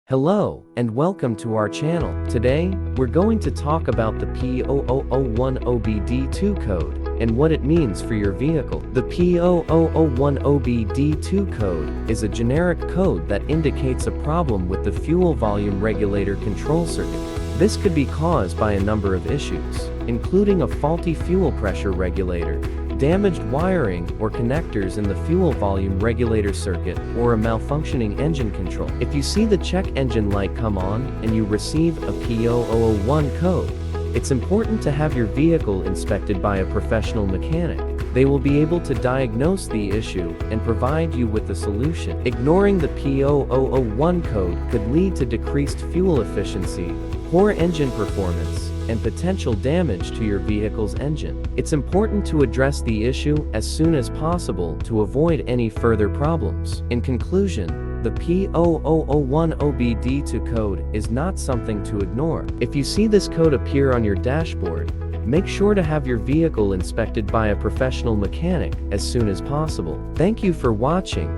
Hello, and welcome to our channel. Today, we're going to talk about the P0001 OBD2 code and what it means for your vehicle. The P0001 OBD2 code is a generic code that indicates a problem with the fuel volume regulator control circuit. This could be caused by a number of issues, including a faulty fuel pressure regulator, damaged wiring or connectors in the fuel volume regulator circuit, or a malfunctioning engine control. If you see the check engine light come on and you receive a P0001 code, it's important to have your vehicle inspected by a professional mechanic. They will be able to diagnose the issue and provide you with a solution. Ignoring the P0001 code could lead to decreased fuel efficiency, poor engine performance, and potential damage to your vehicle's engine. It's important to address the issue as soon as possible to avoid any further problems. In conclusion, the P0001 OBD2 code is not something to ignore. If you see this code appear on your dashboard, make sure to have your vehicle inspected by a professional mechanic as soon as possible. Thank you for watching.